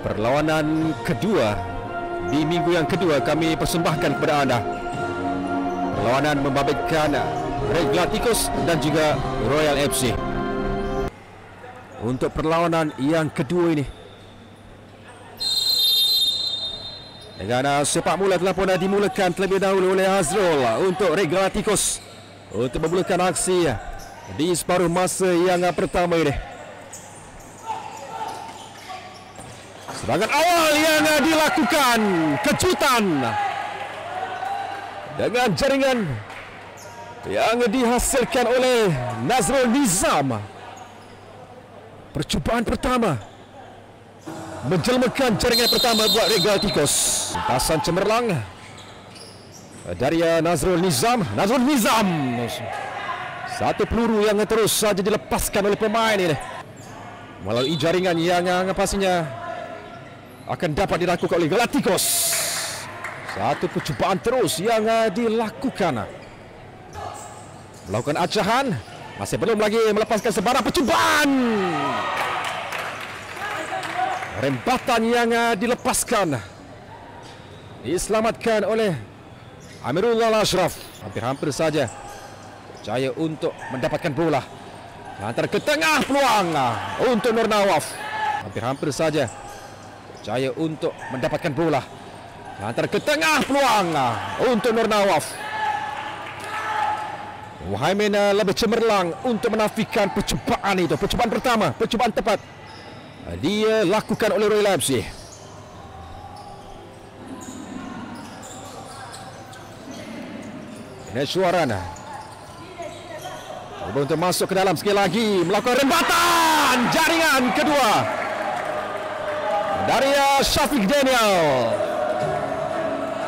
Perlawanan kedua di minggu yang kedua kami persembahkan kepada anda. Perlawanan membabitkan Red Galacticos dan juga Royal FC. Untuk perlawanan yang kedua ini, dengan sepak mula telah pun dimulakan terlebih dahulu oleh Azrul untuk Red Galacticos untuk memulakan aksi di separuh masa yang pertama ini. Serangan awal yang dilakukan, kejutan dengan jaringan yang dihasilkan oleh Nazrul Nizam. Percubaan pertama menjelmakan jaringan pertama buat Red Galacticos. Lintasan cemerlang dari Nazrul Nizam. Satu peluru yang terus saja dilepaskan oleh pemain ini melalui jaringan yang pastinya akan dapat dilakukan oleh Galacticos. Satu percubaan terus yang dilakukan, melakukan acahan, masih belum lagi melepaskan sebarang percubaan. Rembatan yang dilepaskan diselamatkan oleh Amirul Ashraf. Hampir-hampir saja berjaya untuk mendapatkan bola. Lantar ke tengah, peluang untuk Nur Nawaf. Hampir-hampir saja berjaya untuk mendapatkan bola. Lantar ke tengah, peluang untuk Nur Nawaf. Muhaimin lebih cemerlang untuk menafikan percubaan itu. Percubaan pertama, percubaan tepat dia lakukan oleh Royal FC. Ini Suarana untuk masuk ke dalam sekali lagi, melakukan rembatan. Jaringan kedua dari Syafiq Daniel.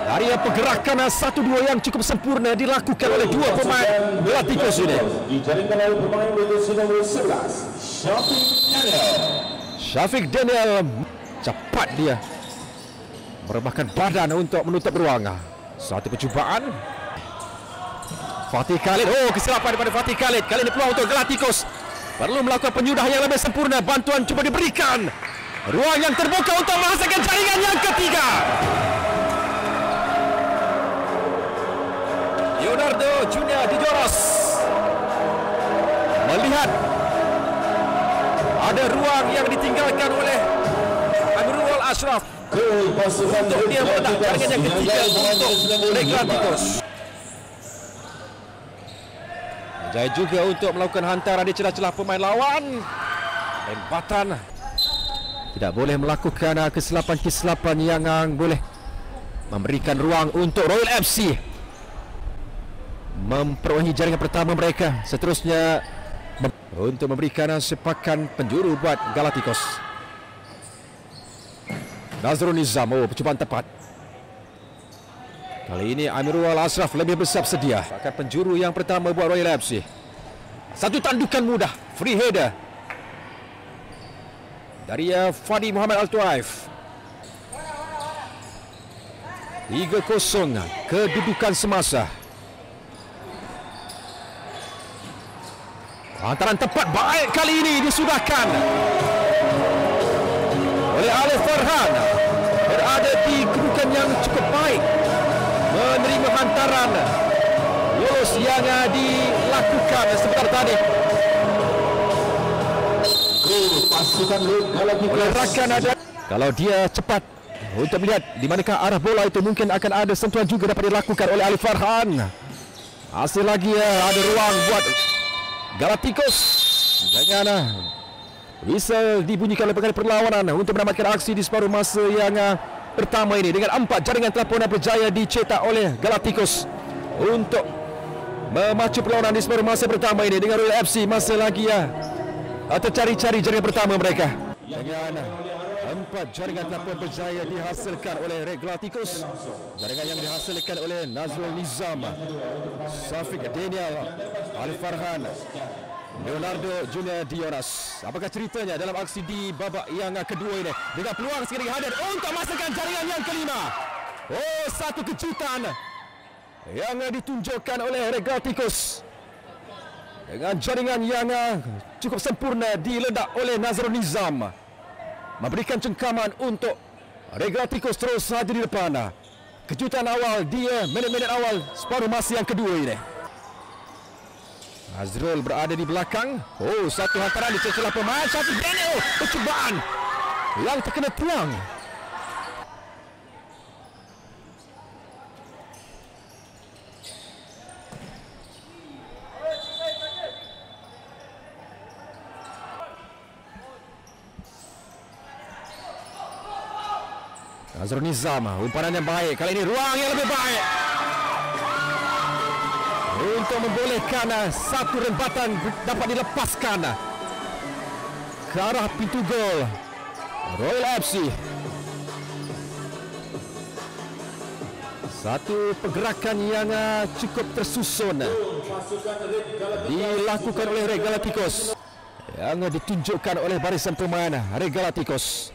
Dari pergerakan 1-2 yang cukup sempurna dilakukan oleh dua pemain Galacticos ini. Dijaringkan oleh pemain berjersey nomor 11, Syafiq Daniel. Syafiq Daniel cepat dia merebahkan badan untuk menutup ruang. Satu percubaan. Fatih Khalid. Oh, kesilapan daripada Fatih Khalid. Kali ini peluang untuk Galacticos. Perlu melakukan penyudah yang lebih sempurna. Bantuan cuba diberikan. Ruang yang terbuka untuk menghasilkan jaringan yang ketiga. Leonardo Junior Dijoros melihat ada ruang yang ditinggalkan oleh Amirul Ashraf untuk dia meletak jaringan yang ketiga untuk Red Galacticos. Jaya juga untuk melakukan hantaran di celah-celah pemain lawan. Lempatan. Tidak boleh melakukan kesilapan-kesilapan yang boleh memberikan ruang untuk Royal FC memperolehi jaringan pertama mereka. Seterusnya untuk memberikan sepakan penjuru buat Galacticos. Nazrul Nizam. Oh, percubaan tepat. Kali ini Amirul Ashraf lebih bersiap sedia. Sepakan penjuru yang pertama buat Royal FC. Satu tandukan mudah, free header dari Fadi Muhammad Al-Tuaif. 3-0 kedudukan semasa. Hantaran tepat baik kali ini disudahkan oleh Alif Farhan. Berada di kedudukan yang cukup baik, menerima hantaran lurus yang dilakukan sebentar tadi. Pasukan Rakan ada. Kalau dia cepat untuk melihat di manakah arah bola itu, mungkin akan ada sentuhan juga dapat dilakukan oleh Alif Farhan. Masih lagi ada ruang buat Galacticos. Jangan whistle dibunyikan oleh pengadilan perlawanan untuk menamatkan aksi di separuh masa yang pertama ini. Dengan 4 jaringan telah pun berjaya dicetak oleh Galacticos untuk memacu perlawanan di separuh masa pertama ini. Dengan Royal FC masih lagi tercari-cari jaringan pertama mereka. Dengan 4 jaringan telah pun berjaya dihasilkan oleh Red Galacticos. Jaringan yang dihasilkan oleh Nazrul Nizam, Syafiq Daniel, Alif Farhan, Leonardo Junior Dijoros. Apakah ceritanya dalam aksi di babak yang kedua ini? Dengan peluang sekali hadir untuk masukkan jaringan yang kelima. Oh, satu kejutan yang ditunjukkan oleh Red Galacticos. Dengan jaringan yang cukup sempurna diledak oleh Nazrul Nizam. memberikan cengkaman untuk Regatikos terus saja di depan. Kejutan awal dia minit-minit awal separuh masa yang kedua ini. Azrul berada di belakang. Oh, satu hantaran di celah pemain Syafiq Daniel. Percubaan yang terkena tiang. Azrul Nizam, umpanan yang baik. Kali ini ruang yang lebih baik untuk membolehkan satu rempatan dapat dilepaskan ke arah pintu gol Royal FC. Satu pergerakan yang cukup tersusun dilakukan oleh Regatikos yang ditunjukkan oleh barisan pemain Regatikos.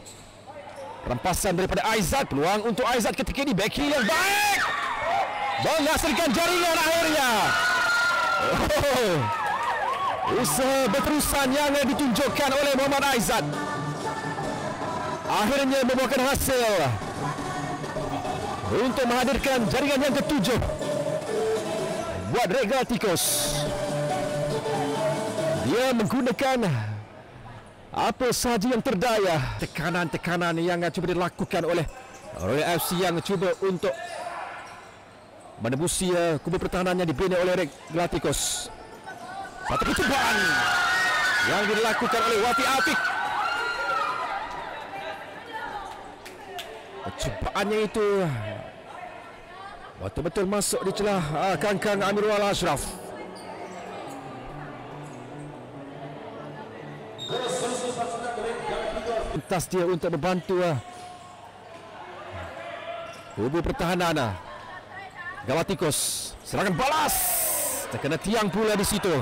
Rampasan daripada Aizat, peluang untuk Aizat ketika ini, back heel yang baik menghasilkan jaringan akhirnya. Usaha berterusan yang ditunjukkan oleh Muhammad Aizat akhirnya membuahkan hasil untuk menghadirkan jaringan yang ketujuh buat Regatikos. Dia menggunakan apa sahaja yang terdaya, tekanan-tekanan yang cuba dilakukan oleh Royal FC yang cuba untuk menembusi kubu pertahanan yang dibina oleh Regatikos. Satu percubaan yang dilakukan oleh Wafi Afiq. Percubaannya itu betul-betul masuk di celah kangkang Amirul Ashraf. Pintas dia untuk membantu kubu pertahanan Galacticos. Serangan balas terkena tiang pula di situ.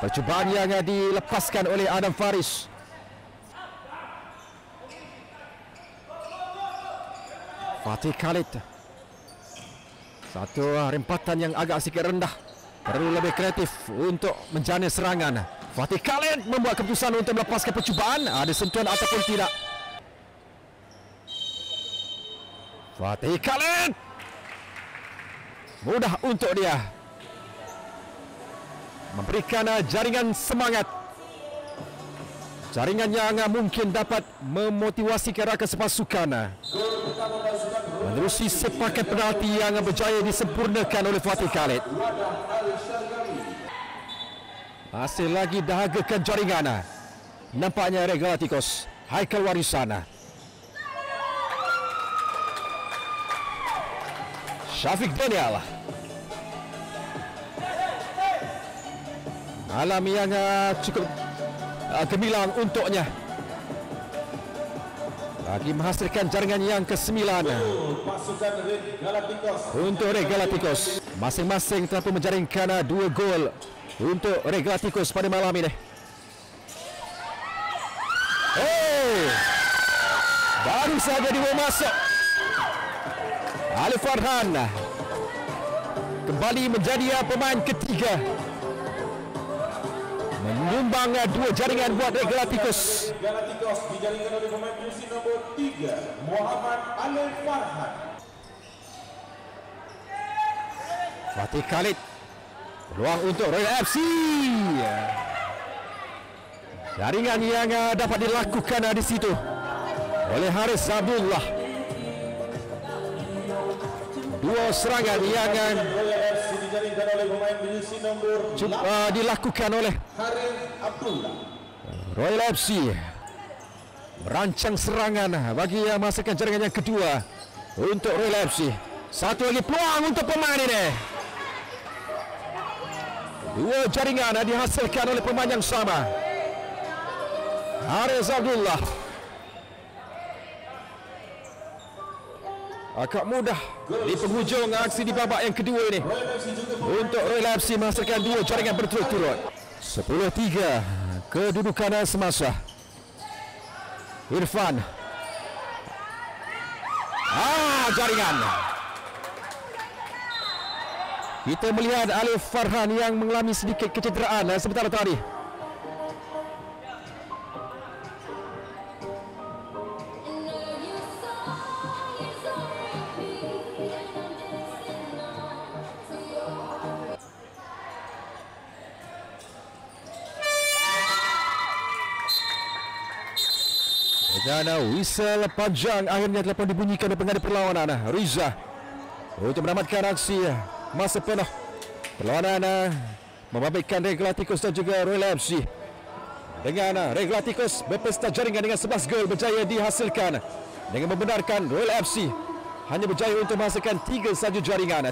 Percubaan yang dilepaskan oleh Adam Faris. Fatih Khalid. Satu rempatan yang agak sikit rendah. Perlu lebih kreatif untuk menjana serangan. Fatih Khalid membuat keputusan untuk melepaskan percubaan. Ada sentuhan ataupun tidak. Fatih Khalid. Mudah untuk dia memberikan jaringan semangat. Jaringan yang mungkin dapat memotivasi rakan sepasukan. Menerusi sepakat penalti yang berjaya disempurnakan oleh Fatih Khalid. Masih lagi dahagakan jaringan. Nampaknya Regatikos Haikal Warisan. Syafiq Daniel. Malam yang cukup gemilang untuknya. Lagi menghasilkan jaringan yang ke-9 untuk Regatikos. Masing-masing telah pun menjaringkan 2 gol untuk Regatikos pada malam ini. Baru saja dibawa masuk. Ali Farhan kembali menjadi pemain ketiga, menyumbang 2 jaringan buat Regatikos. Regatikos dijaringkan oleh pemain jersey nombor 3 Muhammad Ali Farhan. Fatih Khalid, peluang untuk Royal FC. Jaringan yang dapat dilakukan di situ oleh Haris Abdullah. 2 serangan yang Royal FC dijaringkan oleh pemain jersey nombor 8 dilakukan oleh Haris Abdullah. Royal FC merancang serangan bagi menghasilkan jaringan yang kedua untuk Royal FC. Satu lagi peluang untuk pemain ini. 2 jaringan dihasilkan oleh pemain yang sama, Haris Abdullah. Agak mudah di penghujung aksi di babak yang kedua ini untuk Royal FC menghasilkan 2 jaringan berturut-turut. 10-3 kedudukan semasa. Irfan. Jaringan. Kita melihat Alif Farhan yang mengalami sedikit kecederaan sebentar tadi. Dan whistle panjang akhirnya telah pun dibunyikan oleh pengadil perlawanan Riza untuk menamatkan aksi masa penuh perlawanan membabitkan Regla Tikus dan juga Royal FC. Dengan Regla Tikus berpesta jaringan dengan 11 gol berjaya dihasilkan dengan membenarkan Royal FC hanya berjaya untuk menghasilkan 3 sahaja jaringan.